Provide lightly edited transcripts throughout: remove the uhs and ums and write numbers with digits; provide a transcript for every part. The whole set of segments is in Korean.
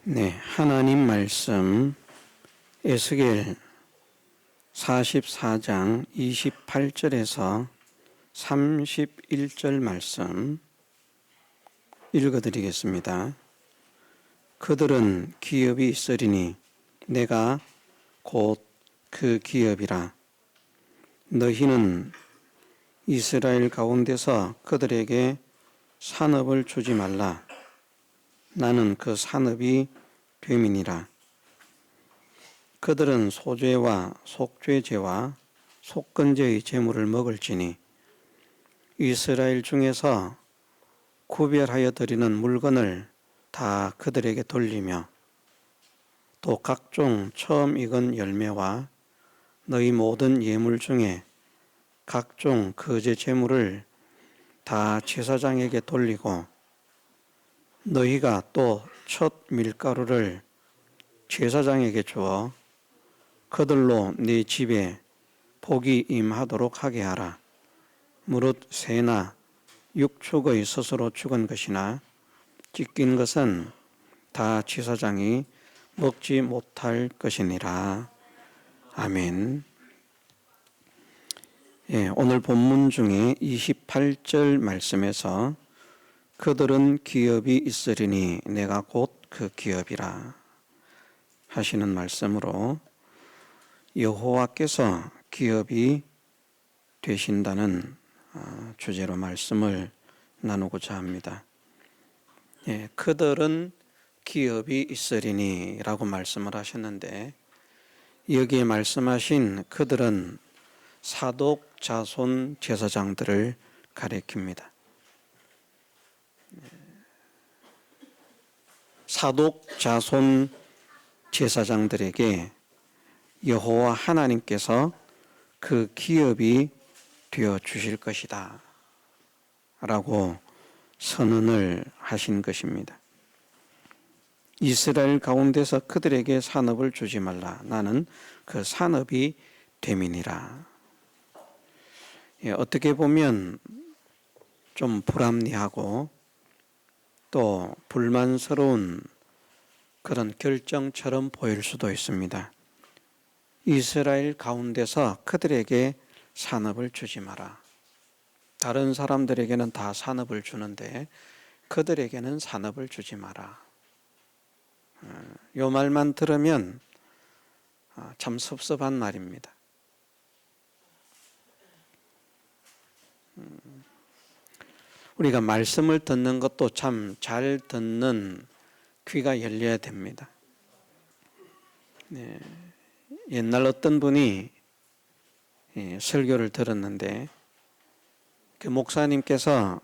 네, 하나님 말씀 에스겔 44장 28절에서 31절 말씀 읽어드리겠습니다. 그들은 기업이 있으리니 내가 곧 그 기업이라. 너희는 이스라엘 가운데서 그들에게 산업을 주지 말라. 나는 그 산업이 됨이니라. 그들은 소죄와 속죄제와 속건제의 제물을 먹을지니 이스라엘 중에서 구별하여 드리는 물건을 다 그들에게 돌리며 또 각종 처음 익은 열매와 너희 모든 예물 중에 각종 거제 제물을 다 제사장에게 돌리고 너희가 또 첫 밀가루를 제사장에게 주어 그들로 네 집에 복이 임하도록 하게 하라. 무릇 새나 육축의 스스로 죽은 것이나 찢긴 것은 다 제사장이 먹지 못할 것이니라. 아멘. 오늘 본문 중에 28절 말씀에서 그들은 기업이 있으리니 내가 곧 그 기업이라 하시는 말씀으로 여호와께서 기업이 되신다는 주제로 말씀을 나누고자 합니다. 그들은 기업이 있으리니 라고 말씀을 하셨는데 여기에 말씀하신 그들은 사독 자손 제사장들을 가리킵니다. 사독 자손 제사장들에게 여호와 하나님께서 그 기업이 되어 주실 것이다 라고 선언을 하신 것입니다. 이스라엘 가운데서 그들에게 산업을 주지 말라. 나는 그 산업이 됨이니라. 어떻게 보면 좀 불합리하고 또 불만스러운 그런 결정처럼 보일 수도 있습니다. 이스라엘 가운데서 그들에게 산업을 주지 마라. 다른 사람들에게는 다 산업을 주는데 그들에게는 산업을 주지 마라. 이 말만 들으면 참 섭섭한 말입니다. 우리가 말씀을 듣는 것도 참 잘 듣는 귀가 열려야 됩니다. 옛날 어떤 분이 설교를 들었는데 그 목사님께서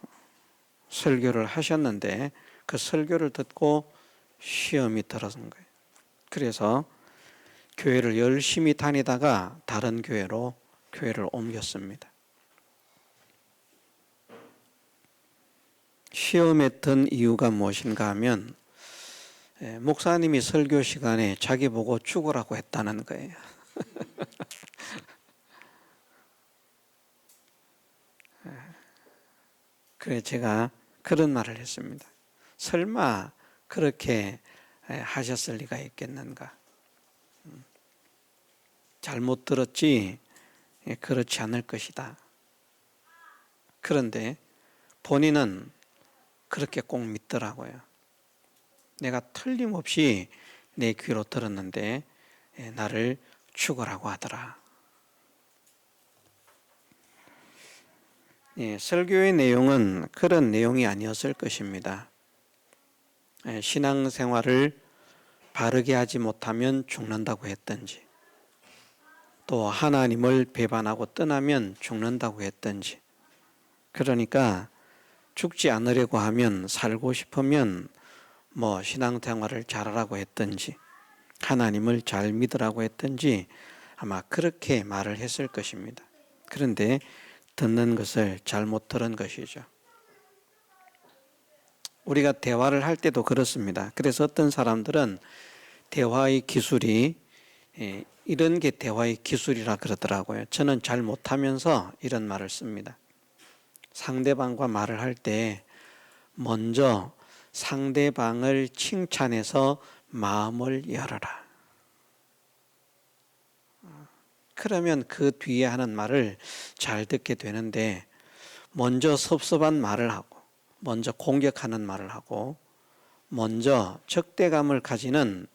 설교를 하셨는데 그 설교를 듣고 시험이 들어선 거예요. 그래서 교회를 열심히 다니다가 다른 교회를 옮겼습니다. 시험에 든 이유가 무엇인가 하면 목사님이 설교 시간에 자기 보고 죽으라고 했다는 거예요. 그래서 제가 그런 말을 했습니다. 설마 그렇게 하셨을 리가 있겠는가? 잘못 들었지 그렇지 않을 것이다. 그런데 본인은 그렇게 꼭 믿더라고요. 내가 틀림없이 내 귀로 들었는데 나를 죽으라고 하더라. 설교의 내용은 그런 내용이 아니었을 것입니다. 신앙생활을 바르게 하지 못하면 죽는다고 했든지 또 하나님을 배반하고 떠나면 죽는다고 했든지 그러니까 죽지 않으려고 하면 살고 싶으면 신앙생활을 잘하라고 했든지 하나님을 잘 믿으라고 했든지 아마 그렇게 말을 했을 것입니다. 그런데 듣는 것을 잘못 들은 것이죠. 우리가 대화를 할 때도 그렇습니다. 그래서 어떤 사람들은 대화의 기술이 이런 게 대화의 기술이라 그러더라고요. 저는 잘 못하면서 이런 말을 씁니다. 상대방과 말을 할 때 먼저 상대방을 칭찬해서 마음을 열어라. 그러면 그 뒤에 하는 말을 잘 듣게 되는데, 먼저 섭섭한 말을 하고, 먼저 공격하는 말을 하고, 먼저 적대감을 가지는,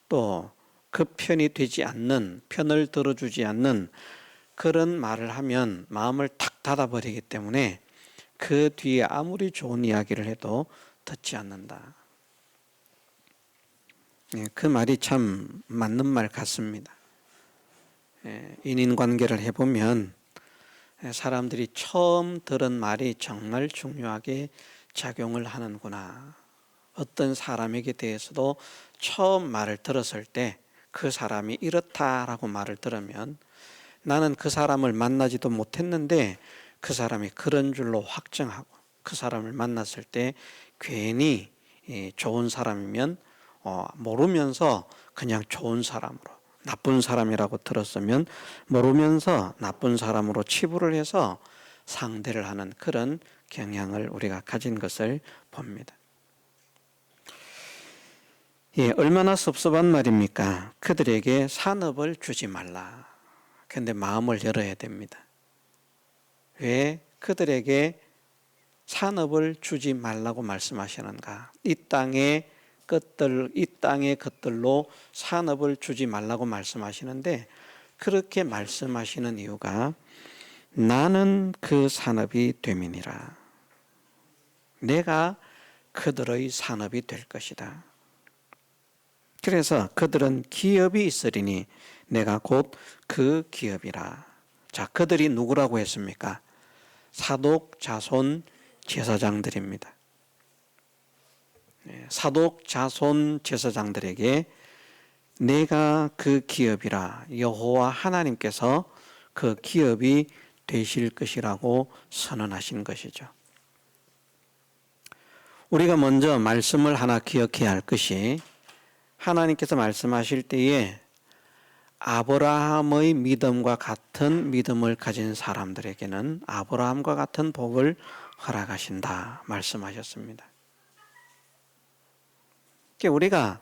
또 그 편이 되지 않는, 편을 들어주지 않는 그런 말을 하면 마음을 탁 닫아버리기 때문에 그 뒤에 아무리 좋은 이야기를 해도 듣지 않는다. 그 말이 참 맞는 말 같습니다. 인인관계를 해보면 사람들이 처음 들은 말이 정말 중요하게 작용을 하는구나. 어떤 사람에게 대해서도 처음 말을 들었을 때 그 사람이 이렇다라고 말을 들으면, 나는 그 사람을 만나지도 못했는데 그 사람이 그런 줄로 확정하고, 그 사람을 만났을 때 괜히 좋은 사람이면 모르면서 그냥 좋은 사람으로, 나쁜 사람이라고 들었으면 모르면서 나쁜 사람으로 치부를 해서 상대를 하는 그런 경향을 우리가 가진 것을 봅니다. 얼마나 섭섭한 말입니까? 그들에게 산업을 주지 말라. 그런데 마음을 열어야 됩니다. 왜 그들에게 산업을 주지 말라고 말씀하시는가? 이 땅의 것들로 산업을 주지 말라고 말씀하시는데, 그렇게 말씀하시는 이유가 나는 그 산업이 됨이니라. 내가 그들의 산업이 될 것이다. 그래서 그들은 기업이 있으리니 내가 곧 그 기업이라. 자, 그들이 누구라고 했습니까? 사독, 자손, 제사장들입니다. 사독, 자손, 제사장들에게 내가 그 기업이라, 여호와 하나님께서 그 기업이 되실 것이라고 선언하신 것이죠. 우리가 먼저 말씀을 하나 기억해야 할 것이, 하나님께서 말씀하실 때에 아브라함의 믿음과 같은 믿음을 가진 사람들에게는 아브라함과 같은 복을 허락하신다 말씀하셨습니다. 우리가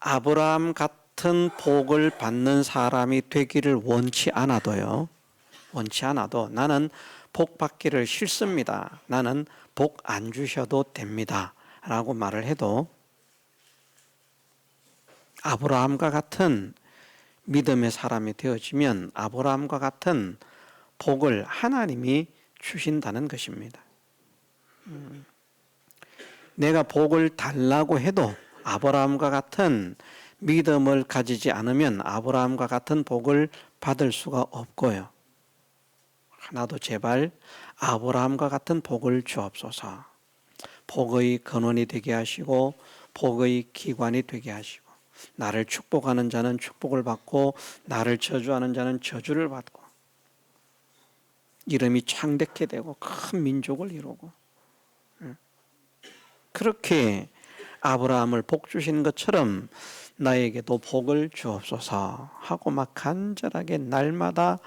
아브라함 같은 복을 받는 사람이 되기를 원치 않아도 나는 복 받기를 싫습니다, 나는 복 안 주셔도 됩니다 라고 말을 해도, 아브라함과 같은 믿음의 사람이 되어지면 아브라함과 같은 복을 하나님이 주신다는 것입니다. 내가 복을 달라고 해도 아브라함과 같은 믿음을 가지지 않으면 아브라함과 같은 복을 받을 수가 없고요. 나도 제발 아브라함과 같은 복을 주옵소서. 복의 근원이 되게 하시고 복의 기관이 되게 하시고, 나를 축복하는 자는 축복을 받고 나를 저주하는 자는 저주를 받고, 이름이 창대케 되고 큰 민족을 이루고, 그렇게 아브라함을 복 주신 것처럼 나에게도 복을 주옵소서 하고 막 간절하게 날마다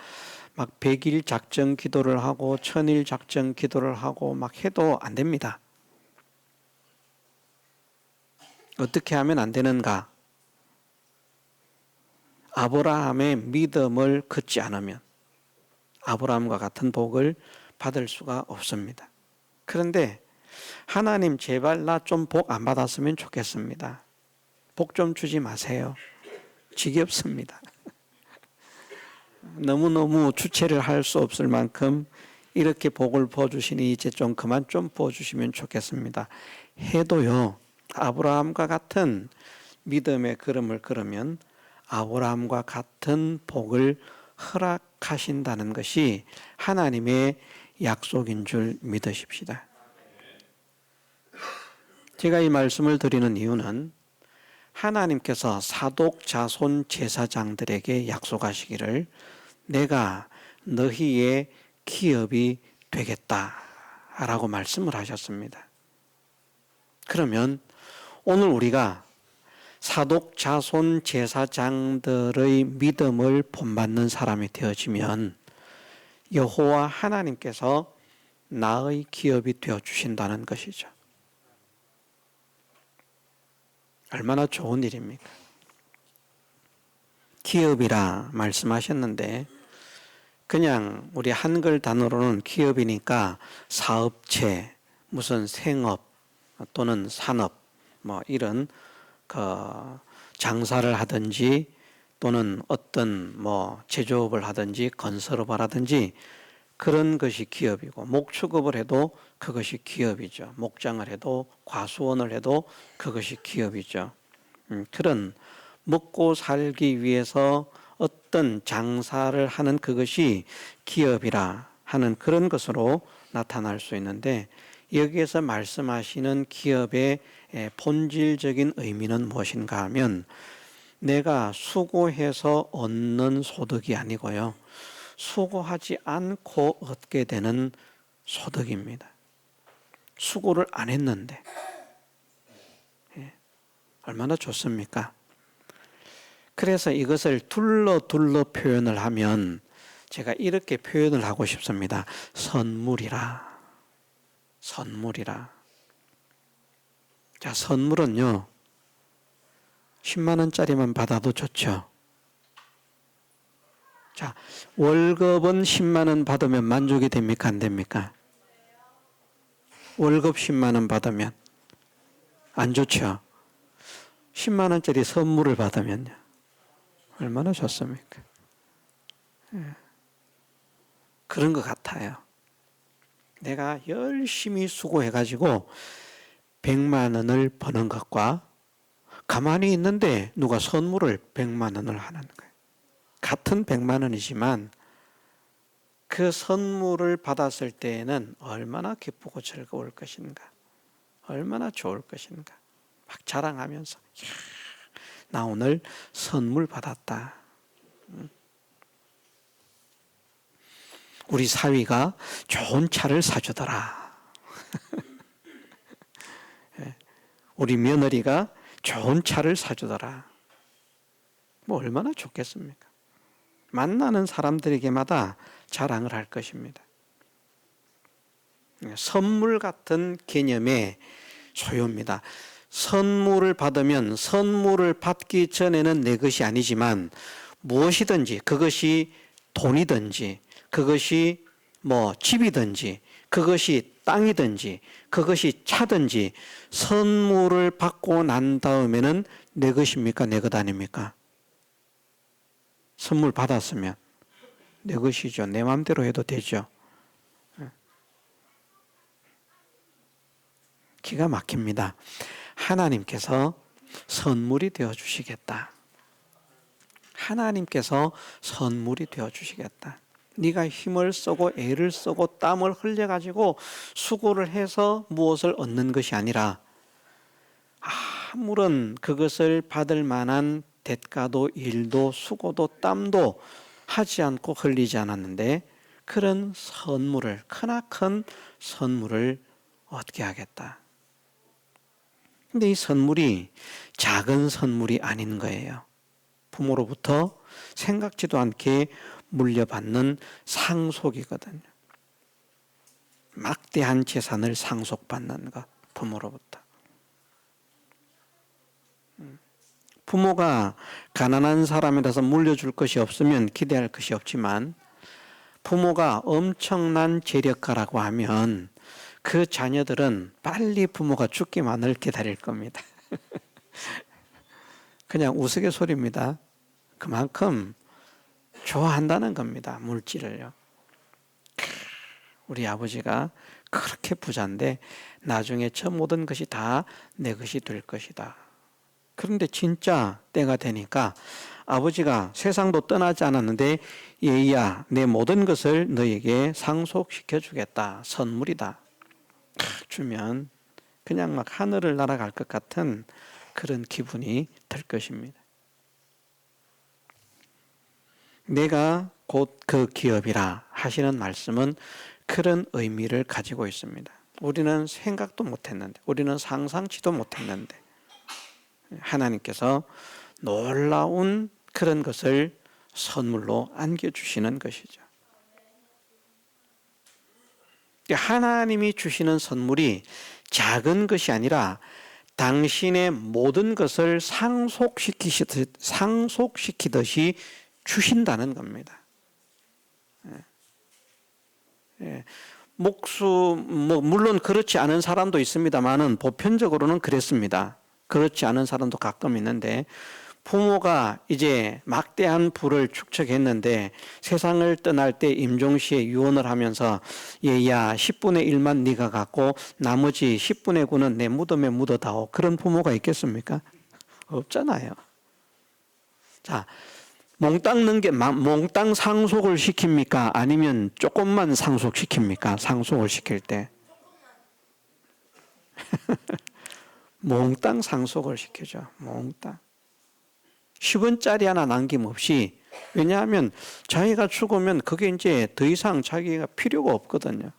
막 100일 작정 기도를 하고 1000일 작정 기도를 하고 막 해도 안 됩니다. 어떻게 하면 안 되는가? 아브라함의 믿음을 걷지 않으면 아브라함과 같은 복을 받을 수가 없습니다. 그런데 하나님, 제발 나 좀 복 안 받았으면 좋겠습니다. 복 좀 주지 마세요. 지겹습니다. 너무너무 주체를 할 수 없을 만큼 이렇게 복을 부어주시니 이제 좀 그만 좀 부어주시면 좋겠습니다 해도요, 아브라함과 같은 믿음의 걸음을 걸으면 아브라함과 같은 복을 허락하신다는 것이 하나님의 약속인 줄 믿으십시다. 제가 이 말씀을 드리는 이유는, 하나님께서 사독, 자손, 제사장들에게 약속하시기를 내가 너희의 기업이 되겠다라고 말씀을 하셨습니다. 그러면 오늘 우리가 사독, 자손, 제사장들의 믿음을 본받는 사람이 되어지면 여호와 하나님께서 나의 기업이 되어주신다는 것이죠. 얼마나 좋은 일입니까? 기업이라 말씀하셨는데 그냥 우리 한글 단어로는 기업이니까 사업체, 무슨 생업 또는 산업 뭐 이런 그 장사를 하든지 또는 어떤 뭐 제조업을 하든지 건설업을 하든지 그런 것이 기업이고, 목축업을 해도 그것이 기업이죠. 목장을 해도 과수원을 해도 그것이 기업이죠. 그런 먹고 살기 위해서 어떤 장사를 하는 그것이 기업이라 하는 그런 것으로 나타날 수 있는데, 여기에서 말씀하시는 기업의 본질적인 의미는 무엇인가 하면 내가 수고해서 얻는 소득이 아니고요, 수고하지 않고 얻게 되는 소득입니다. 수고를 안 했는데 얼마나 좋습니까? 그래서 이것을 둘러 표현을 하면 제가 이렇게 표현을 하고 싶습니다. 선물이라. 선물이라. 자, 선물은요, 10만 원짜리만 받아도 좋죠. 자, 월급은 10만 원 받으면 만족이 됩니까? 안 됩니까? 월급 10만 원 받으면 안 좋죠. 10만 원짜리 선물을 받으면요, 얼마나 좋습니까? 그런 것 같아요. 내가 열심히 수고해가지고 100만 원을 버는 것과 가만히 있는데 누가 선물을 100만 원을 하는 거예요. 같은 100만 원이지만 그 선물을 받았을 때에는 얼마나 기쁘고 즐거울 것인가, 얼마나 좋을 것인가, 막 자랑하면서 나 오늘 선물 받았다. 우리 사위가 좋은 차를 사주더라. 우리 며느리가 좋은 차를 사주더라. 뭐 얼마나 좋겠습니까? 만나는 사람들에게마다 자랑을 할 것입니다. 선물 같은 개념의 소유입니다. 선물을 받으면 선물을 받기 전에는 내 것이 아니지만 무엇이든지, 그것이 돈이든지 그것이 뭐 집이든지 그것이 땅이든지 그것이 차든지 선물을 받고 난 다음에는 내 것입니까? 내 것 아닙니까? 선물 받았으면 내 것이죠. 내 마음대로 해도 되죠. 기가 막힙니다. 하나님께서 선물이 되어 주시겠다. 하나님께서 선물이 되어 주시겠다. 네가 힘을 쓰고 애를 쓰고 땀을 흘려가지고 수고를 해서 무엇을 얻는 것이 아니라 아무런 그것을 받을 만한 대가도 일도 수고도 땀도 하지 않고 흘리지 않았는데 그런 선물을, 크나큰 선물을 얻게 하겠다. 근데 이 선물이 작은 선물이 아닌 거예요. 부모로부터 생각지도 않게 물려받는 상속이거든요. 막대한 재산을 상속받는 것, 부모로부터. 부모가 가난한 사람이라서 물려줄 것이 없으면 기대할 것이 없지만 부모가 엄청난 재력가라고 하면 그 자녀들은 빨리 부모가 죽기만을 기다릴 겁니다. 그냥 우스갯소리입니다. 그만큼 좋아한다는 겁니다. 물질을요. 우리 아버지가 그렇게 부자인데 나중에 저 모든 것이 다 내 것이 될 것이다. 그런데 진짜 때가 되니까 아버지가 세상도 떠나지 않았는데 예의야, 내 모든 것을 너에게 상속시켜 주겠다. 선물이다. 주면 그냥 막 하늘을 날아갈 것 같은 그런 기분이 들 것입니다. 내가 곧 그 기업이라 하시는 말씀은 그런 의미를 가지고 있습니다. 우리는 생각도 못했는데, 우리는 상상치도 못했는데 하나님께서 놀라운 그런 것을 선물로 안겨주시는 것이죠. 하나님이 주시는 선물이 작은 것이 아니라 당신의 모든 것을 상속시키듯이 주신다는 겁니다. 물론 그렇지 않은 사람도 있습니다만은 보편적으로는 그랬습니다. 그렇지 않은 사람도 가끔 있는데, 부모가 이제 막대한 부를 축적했는데 세상을 떠날 때 임종시에 유언을 하면서, 얘야 10분의 1만 네가 갖고 나머지 10분의 9는 내 무덤에 묻어다오. 그런 부모가 있겠습니까? 없잖아요. 자, 몽땅 상속을 시킵니까? 아니면 조금만 상속시킵니까? 상속을 시킬 때 몽땅 상속을 시키죠. 몽땅 10원짜리 하나 남김없이. 왜냐하면 자기가 죽으면 그게 이제 더 이상 자기가 필요가 없거든요.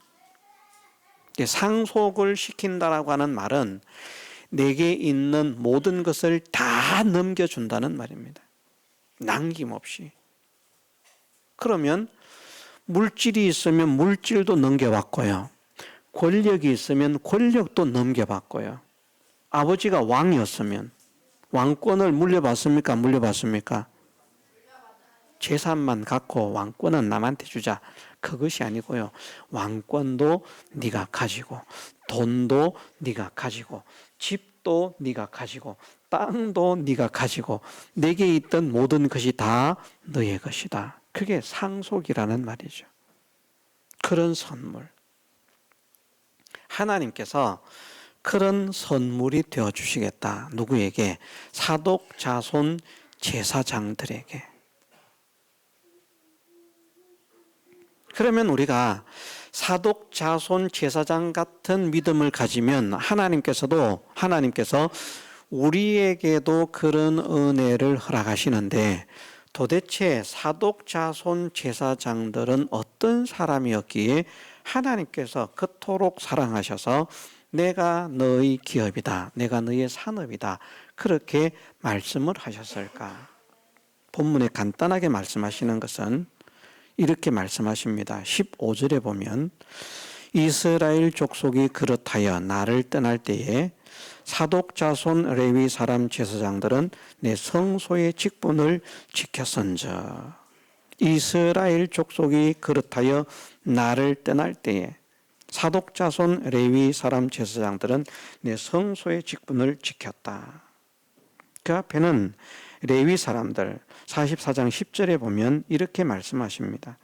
상속을 시킨다라고 하는 말은 내게 있는 모든 것을 다 넘겨준다는 말입니다. 남김없이. 그러면 물질이 있으면 물질도 넘겨받고요, 권력이 있으면 권력도 넘겨받고요. 아버지가 왕이었으면 왕권을 물려받습니까? 물려받습니까? 재산만 갖고 왕권은 남한테 주자, 그것이 아니고요, 왕권도 네가 가지고, 돈도 네가 가지고, 집도 네가 가지고, 땅도 네가 가지고, 내게 있던 모든 것이 다 너의 것이다. 그게 상속이라는 말이죠. 그런 선물, 하나님께서 그런 선물이 되어주시겠다. 누구에게? 사독, 자손, 제사장들에게. 그러면 우리가 사독, 자손, 제사장 같은 믿음을 가지면 하나님께서 우리에게도 그런 은혜를 허락하시는데, 도대체 사독, 자손, 제사장들은 어떤 사람이었기에 하나님께서 그토록 사랑하셔서 내가 너의 기업이다, 내가 너의 산업이다, 그렇게 말씀을 하셨을까? 본문에 간단하게 말씀하시는 것은 이렇게 말씀하십니다. 15절에 보면, 이스라엘 족속이 그렇하여 나를 떠날 때에 사독, 자손, 레위 사람 제사장들은 내 성소의 직분을 지켰은즉. 이스라엘 족속이 그렇하여 나를 떠날 때에 사독, 자손, 레위 사람 제사장들은 내 성소의 직분을 지켰다. 그 앞에는 레위 사람들, 44장 10절에 보면 이렇게 말씀하십니다.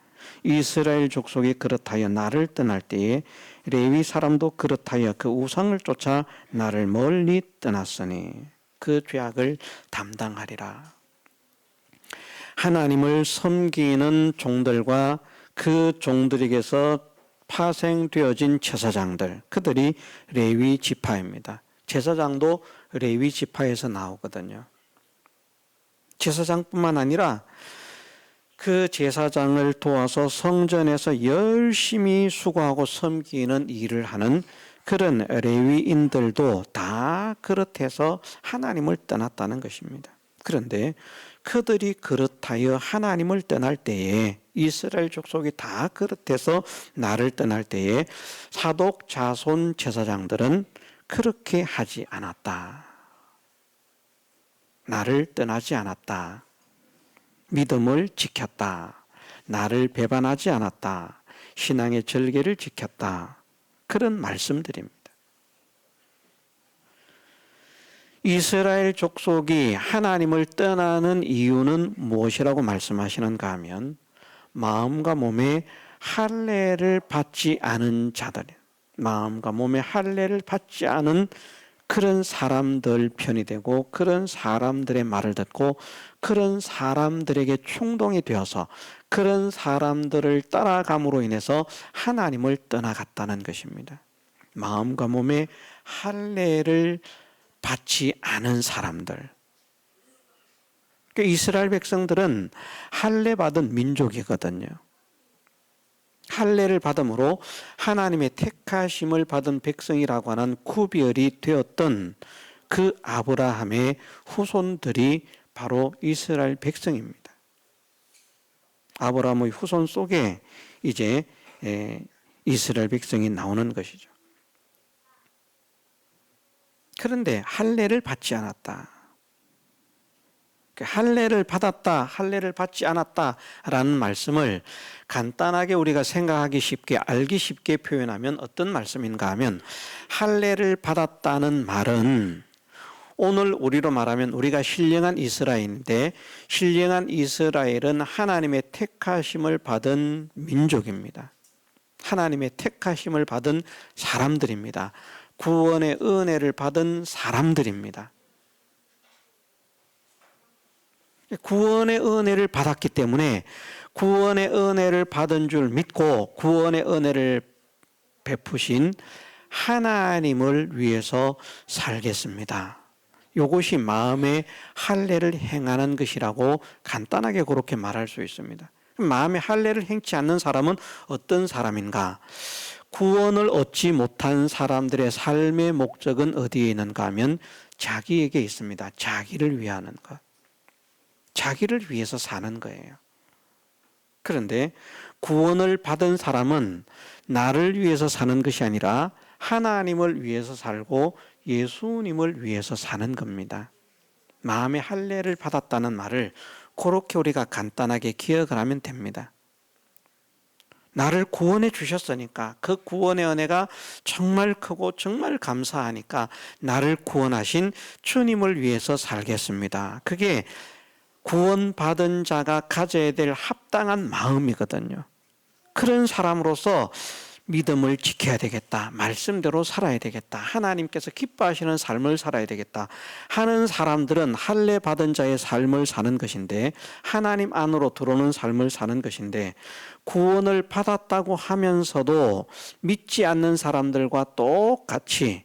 이스라엘 족속이 그렇하여 나를 떠날 때에 레위 사람도 그렇하여 그 우상을 쫓아 나를 멀리 떠났으니 그 죄악을 담당하리라. 하나님을 섬기는 종들과 그 종들에게서 파생되어진 제사장들, 그들이 레위 지파입니다. 제사장도 레위 지파에서 나오거든요. 제사장뿐만 아니라 그 제사장을 도와서 성전에서 열심히 수고하고 섬기는 일을 하는 그런 레위인들도 다 그렇해서 하나님을 떠났다는 것입니다. 그런데 그들이 그렇다여 하나님을 떠날 때에, 이스라엘 족속이 다 그렇해서 나를 떠날 때에 사독, 자손, 제사장들은 그렇게 하지 않았다. 나를 떠나지 않았다. 믿음을 지켰다. 나를 배반하지 않았다. 신앙의 절개를 지켰다. 그런 말씀들입니다. 이스라엘 족속이 하나님을 떠나는 이유는 무엇이라고 말씀하시는가 하면, 마음과 몸에 할례를 받지 않은 자들, 마음과 몸에 할례를 받지 않은 그런 사람들 편이 되고, 그런 사람들의 말을 듣고 그런 사람들에게 충동이 되어서 그런 사람들을 따라감으로 인해서 하나님을 떠나갔다는 것입니다. 마음과 몸에 할례를 받지 않은 사람들. 이스라엘 백성들은 할례 받은 민족이거든요. 할례를 받음으로 하나님의 택하심을 받은 백성이라고 하는 구별이 되었던 그 아브라함의 후손들이 바로 이스라엘 백성입니다. 아브라함의 후손 속에 이제 이스라엘 백성이 나오는 것이죠. 그런데 할례를 받지 않았다. 할례를 받았다, 할례를 받지 않았다라는 말씀을 간단하게 우리가 생각하기 쉽게, 알기 쉽게 표현하면 어떤 말씀인가 하면, 할례를 받았다는 말은 오늘 우리로 말하면 우리가 신령한 이스라엘인데, 신령한 이스라엘은 하나님의 택하심을 받은 민족입니다. 하나님의 택하심을 받은 사람들입니다. 구원의 은혜를 받은 사람들입니다. 구원의 은혜를 받았기 때문에 구원의 은혜를 받은 줄 믿고 구원의 은혜를 베푸신 하나님을 위해서 살겠습니다. 이것이 마음의 할례를 행하는 것이라고 간단하게 그렇게 말할 수 있습니다. 마음의 할례를 행치 않는 사람은 어떤 사람인가? 구원을 얻지 못한 사람들의 삶의 목적은 어디에 있는가 하면 자기에게 있습니다. 자기를 위하는 것. 자기를 위해서 사는 거예요. 그런데 구원을 받은 사람은 나를 위해서 사는 것이 아니라 하나님을 위해서 살고 예수님을 위해서 사는 겁니다. 마음의 할례를 받았다는 말을 그렇게 우리가 간단하게 기억을 하면 됩니다. 나를 구원해 주셨으니까 그 구원의 은혜가 정말 크고 정말 감사하니까 나를 구원하신 주님을 위해서 살겠습니다. 그게 구원받은 자가 가져야 될 합당한 마음이거든요. 그런 사람으로서 믿음을 지켜야 되겠다. 말씀대로 살아야 되겠다. 하나님께서 기뻐하시는 삶을 살아야 되겠다 하는 사람들은 할례 받은 자의 삶을 사는 것인데, 하나님 안으로 들어오는 삶을 사는 것인데, 구원을 받았다고 하면서도 믿지 않는 사람들과 똑같이,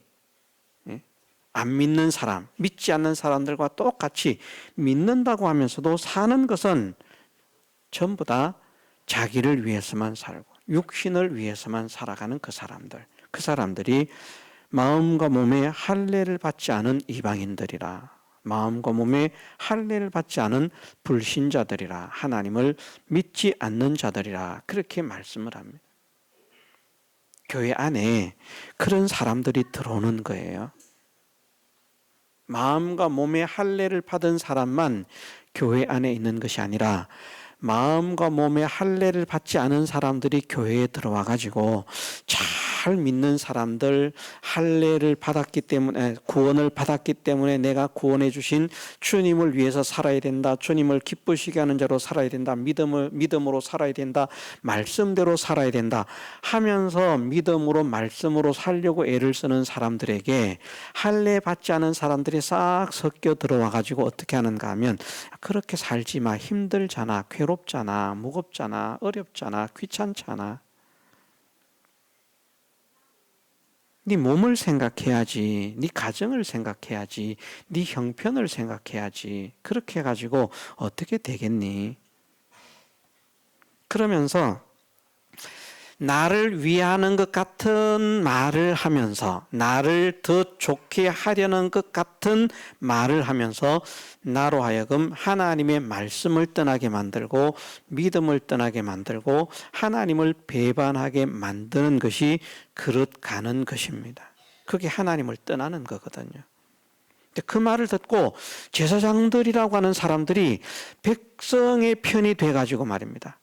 안 믿는 사람, 믿지 않는 사람들과 똑같이 믿는다고 하면서도 사는 것은 전부 다 자기를 위해서만 살고 육신을 위해서만 살아가는 그 사람들이 마음과 몸에 할례를 받지 않은 이방인들이라, 마음과 몸에 할례를 받지 않은 불신자들이라, 하나님을 믿지 않는 자들이라, 그렇게 말씀을 합니다. 교회 안에 그런 사람들이 들어오는 거예요. 마음과 몸의 할례를 받은 사람만 교회 안에 있는 것이 아니라 마음과 몸의 할례를 받지 않은 사람들이 교회에 들어와 가지고 잘 믿는 사람들, 할례를 받았기 때문에, 구원을 받았기 때문에 내가 구원해 주신 주님을 위해서 살아야 된다, 주님을 기쁘시게 하는 자로 살아야 된다, 믿음으로 살아야 된다, 말씀대로 살아야 된다 하면서 믿음으로 말씀으로 살려고 애를 쓰는 사람들에게 할례 받지 않은 사람들이 싹 섞여 들어와 가지고 어떻게 하는가 하면, 그렇게 살지 마, 힘들잖아, 괴롭잖아, 무겁잖아, 어렵잖아, 귀찮잖아, 네 몸을 생각해야지, 네 가정을 생각해야지, 네 형편을 생각해야지, 그렇게 해가지고 어떻게 되겠니? 그러면서 나를 위하는 것 같은 말을 하면서, 나를 더 좋게 하려는 것 같은 말을 하면서 나로 하여금 하나님의 말씀을 떠나게 만들고 믿음을 떠나게 만들고 하나님을 배반하게 만드는 것이 그릇 가는 것입니다. 그게 하나님을 떠나는 거거든요. 그 말을 듣고 제사장들이라고 하는 사람들이 백성의 편이 돼가지고 말입니다.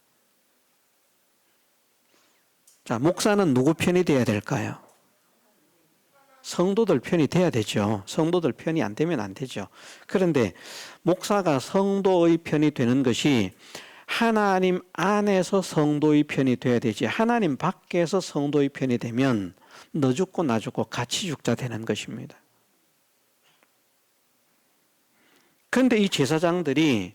자, 목사는 누구 편이 돼야 될까요? 성도들 편이 돼야 되죠. 성도들 편이 안 되면 안 되죠. 그런데 목사가 성도의 편이 되는 것이 하나님 안에서 성도의 편이 돼야 되지, 하나님 밖에서 성도의 편이 되면 너 죽고 나 죽고 같이 죽자 되는 것입니다. 그런데 이 제사장들이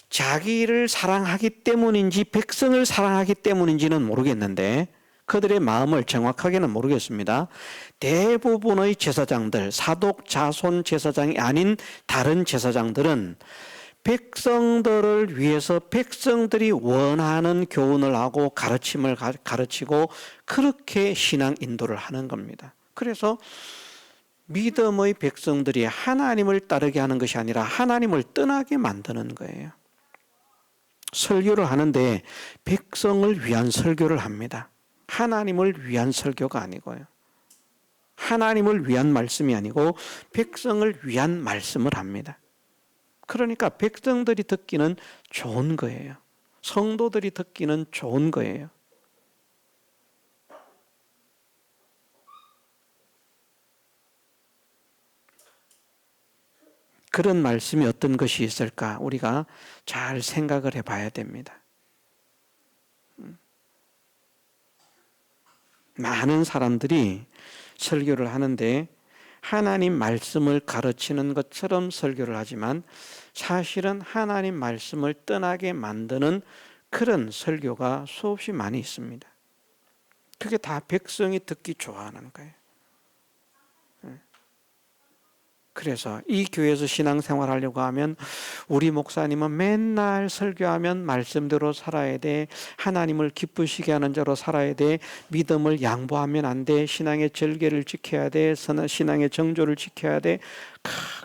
자기를 사랑하기 때문인지 백성을 사랑하기 때문인지는 모르겠는데, 그들의 마음을 정확하게는 모르겠습니다. 대부분의 제사장들, 사독 자손 제사장이 아닌 다른 제사장들은 백성들을 위해서 백성들이 원하는 교훈을 하고 가르침을 가르치고 그렇게 신앙 인도를 하는 겁니다. 그래서 믿음의 백성들이 하나님을 따르게 하는 것이 아니라 하나님을 떠나게 만드는 거예요. 설교를 하는데 백성을 위한 설교를 합니다. 하나님을 위한 설교가 아니고요. 하나님을 위한 말씀이 아니고 백성을 위한 말씀을 합니다. 그러니까 백성들이 듣기는 좋은 거예요. 성도들이 듣기는 좋은 거예요. 그런 말씀이 어떤 것이 있을까? 우리가 잘 생각을 해봐야 됩니다. 많은 사람들이 설교를 하는데 하나님 말씀을 가르치는 것처럼 설교를 하지만 사실은 하나님 말씀을 떠나게 만드는 그런 설교가 수없이 많이 있습니다. 그게 다 백성이 듣기 좋아하는 거예요. 그래서 이 교회에서 신앙생활 하려고 하면 우리 목사님은 맨날 설교하면 말씀대로 살아야 돼. 하나님을 기쁘시게 하는 자로 살아야 돼. 믿음을 양보하면 안 돼. 신앙의 절개를 지켜야 돼. 신앙의 정조를 지켜야 돼.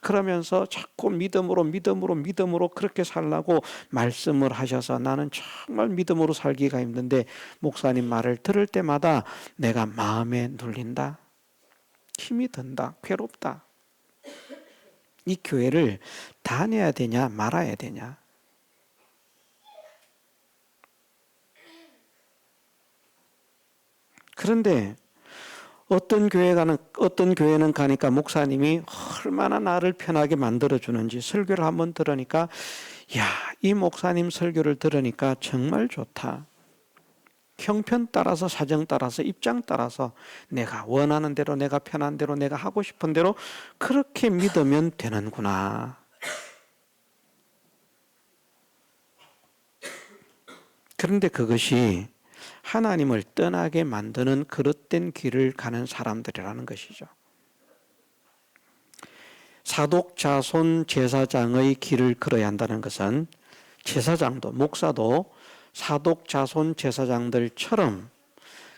그러면서 자꾸 믿음으로 그렇게 살라고 말씀을 하셔서 나는 정말 믿음으로 살기가 힘든데 목사님 말을 들을 때마다 내가 마음에 눌린다. 힘이 든다. 괴롭다. 이 교회를 다녀야 되냐 말아야 되냐. 그런데 어떤 교회는 가니까 목사님이 얼마나 나를 편하게 만들어 주는지 설교를 한번 들으니까 야, 이 목사님 설교를 들으니까 정말 좋다. 형편 따라서 사정 따라서 입장 따라서 내가 원하는 대로 내가 편한 대로 내가 하고 싶은 대로 그렇게 믿으면 되는구나. 그런데 그것이 하나님을 떠나게 만드는 그릇된 길을 가는 사람들이라는 것이죠. 사독 자손 제사장의 길을 걸어야 한다는 것은 제사장도 목사도 사독 자손 제사장들처럼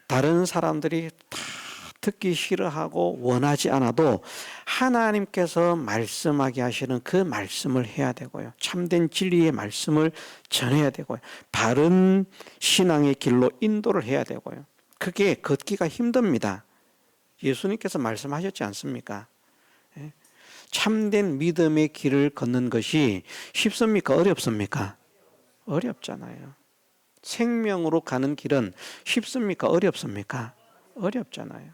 다른 사람들이 다 듣기 싫어하고 원하지 않아도 하나님께서 말씀하게 하시는 그 말씀을 해야 되고요. 참된 진리의 말씀을 전해야 되고요. 바른 신앙의 길로 인도를 해야 되고요. 그게 걷기가 힘듭니다. 예수님께서 말씀하셨지 않습니까? 참된 믿음의 길을 걷는 것이 쉽습니까? 어렵습니까? 어렵잖아요. 생명으로 가는 길은 쉽습니까? 어렵습니까? 어렵잖아요.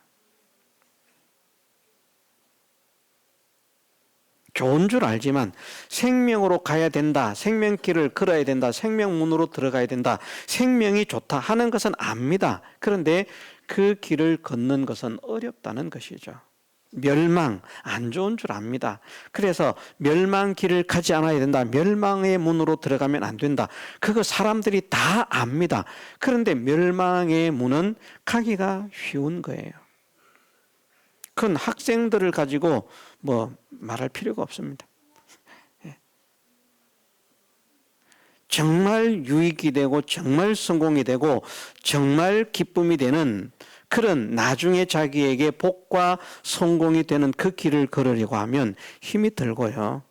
좋은 줄 알지만 생명으로 가야 된다. 생명길을 걸어야 된다. 생명문으로 들어가야 된다. 생명이 좋다 하는 것은 압니다. 그런데 그 길을 걷는 것은 어렵다는 것이죠. 멸망, 안 좋은 줄 압니다. 그래서 멸망 길을 가지 않아야 된다. 멸망의 문으로 들어가면 안 된다. 그거 사람들이 다 압니다. 그런데 멸망의 문은 가기가 쉬운 거예요. 그건 학생들을 가지고 뭐 말할 필요가 없습니다. 정말 유익이 되고 정말 성공이 되고 정말 기쁨이 되는 그런 나중에 자기에게 복과 성공이 되는 그 길을 걸으려고 하면 힘이 들고요.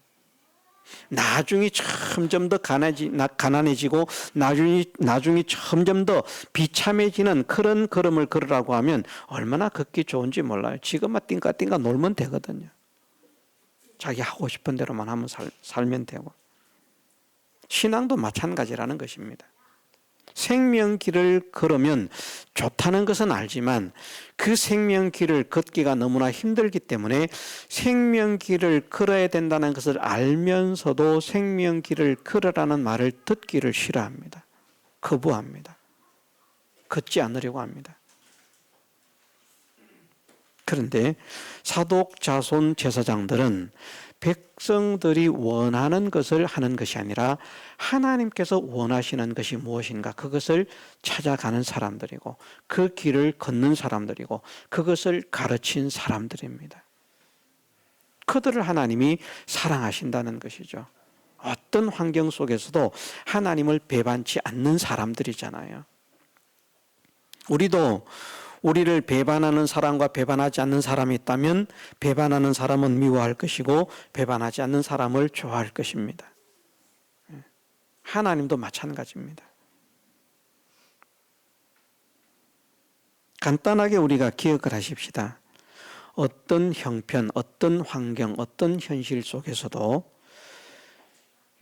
나중에 점점 더 가난해지고 나중에 점점 더 비참해지는 그런 걸음을 걸으라고 하면 얼마나 걷기 좋은지 몰라요. 지금만 띵까띵까 놀면 되거든요. 자기 하고 싶은 대로만 하면 살면 되고. 신앙도 마찬가지라는 것입니다. 생명길을 걸으면 좋다는 것은 알지만 그 생명길을 걷기가 너무나 힘들기 때문에 생명길을 걸어야 된다는 것을 알면서도 생명길을 걸으라는 말을 듣기를 싫어합니다. 거부합니다. 걷지 않으려고 합니다. 그런데 사독 자손 제사장들은 백성들이 원하는 것을 하는 것이 아니라 하나님께서 원하시는 것이 무엇인가 그것을 찾아가는 사람들이고 그 길을 걷는 사람들이고 그것을 가르친 사람들입니다. 그들을 하나님이 사랑하신다는 것이죠. 어떤 환경 속에서도 하나님을 배반치 않는 사람들이잖아요. 우리도 우리를 배반하는 사람과 배반하지 않는 사람이 있다면 배반하는 사람은 미워할 것이고 배반하지 않는 사람을 좋아할 것입니다. 하나님도 마찬가지입니다. 간단하게 우리가 기억을 하십시다. 어떤 형편, 어떤 환경, 어떤 현실 속에서도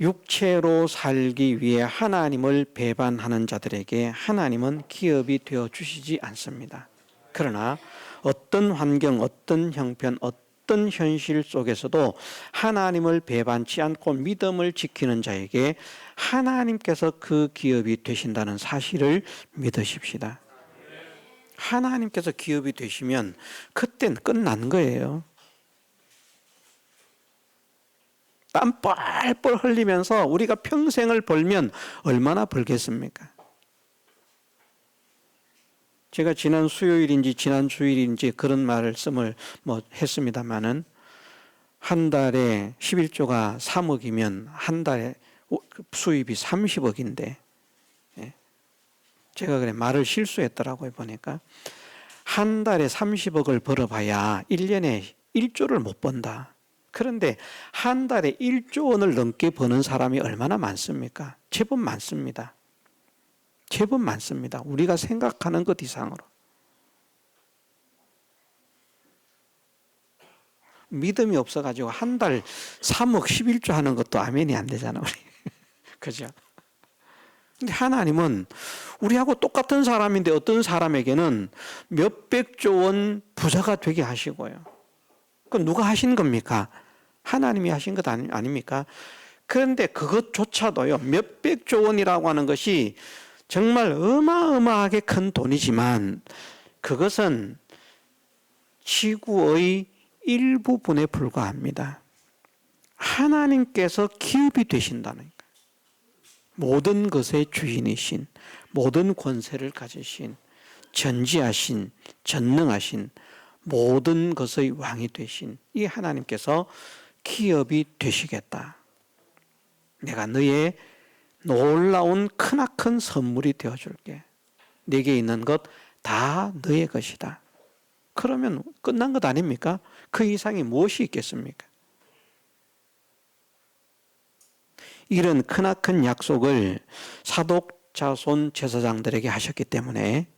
육체로 살기 위해 하나님을 배반하는 자들에게 하나님은 기업이 되어 주시지 않습니다. 그러나 어떤 환경, 어떤 형편, 어떤 현실 속에서도 하나님을 배반치 않고 믿음을 지키는 자에게 하나님께서 그 기업이 되신다는 사실을 믿으십시다. 하나님께서 기업이 되시면 그땐 끝난 거예요. 땀 뻘뻘 흘리면서 우리가 평생을 벌면 얼마나 벌겠습니까? 제가 지난 수요일인지 지난 주일인지 그런 말씀을 했습니다마는 한 달에 11조가 3억이면 한 달에 수입이 30억인데 제가 그래 말을 실수했더라고요. 보니까 한 달에 30억을 벌어봐야 1년에 1조를 못 번다. 그런데 한 달에 1조 원을 넘게 버는 사람이 얼마나 많습니까? 제법 많습니다. 제법 많습니다. 우리가 생각하는 것 이상으로. 믿음이 없어가지고 한 달 3억 11조 하는 것도 아멘이 안 되잖아, 우리. 그죠? 근데 하나님은 우리하고 똑같은 사람인데 어떤 사람에게는 몇백조 원 부자가 되게 하시고요. 그건 누가 하신 겁니까? 하나님이 하신 것 아닙니까? 그런데 그것조차도요, 몇백조 원이라고 하는 것이 정말 어마어마하게 큰 돈이지만 그것은 지구의 일부분에 불과합니다. 하나님께서 기업이 되신다는 거예요. 모든 것의 주인이신, 모든 권세를 가지신, 전지하신, 전능하신, 모든 것의 왕이 되신 이 하나님께서 기업이 되시겠다. 내가 너의 놀라운 크나큰 선물이 되어줄게. 내게 있는 것 다 너의 것이다. 그러면 끝난 것 아닙니까? 그 이상이 무엇이 있겠습니까? 이런 크나큰 약속을 사독 자손 제사장들에게 하셨기 때문에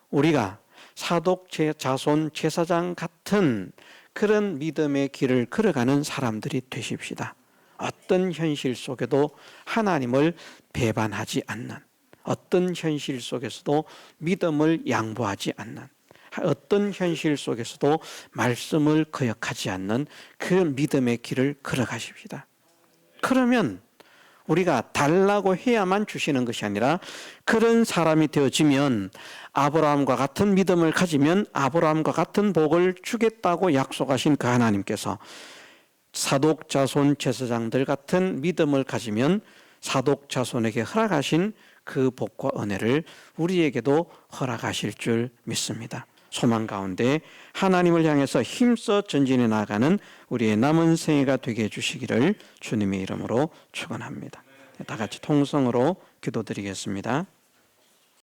우리가 사독 자손 제사장 같은 그런 믿음의 길을 걸어가는 사람들이 되십시다. 어떤 현실 속에도 하나님을 배반하지 않는, 어떤 현실 속에서도 믿음을 양보하지 않는, 어떤 현실 속에서도 말씀을 거역하지 않는 그 믿음의 길을 걸어가십시다. 그러면 우리가 달라고 해야만 주시는 것이 아니라 그런 사람이 되어지면 아브라함과 같은 믿음을 가지면 아브라함과 같은 복을 주겠다고 약속하신 그 하나님께서 사독 자손 제사장들 같은 믿음을 가지면 사독 자손에게 허락하신 그 복과 은혜를 우리에게도 허락하실 줄 믿습니다. 소망 가운데 하나님을 향해서 힘써 전진해 나가는 우리의 남은 생애가 되게 해주시기를 주님의 이름으로 축원합니다. 다 같이 통성으로 기도드리겠습니다.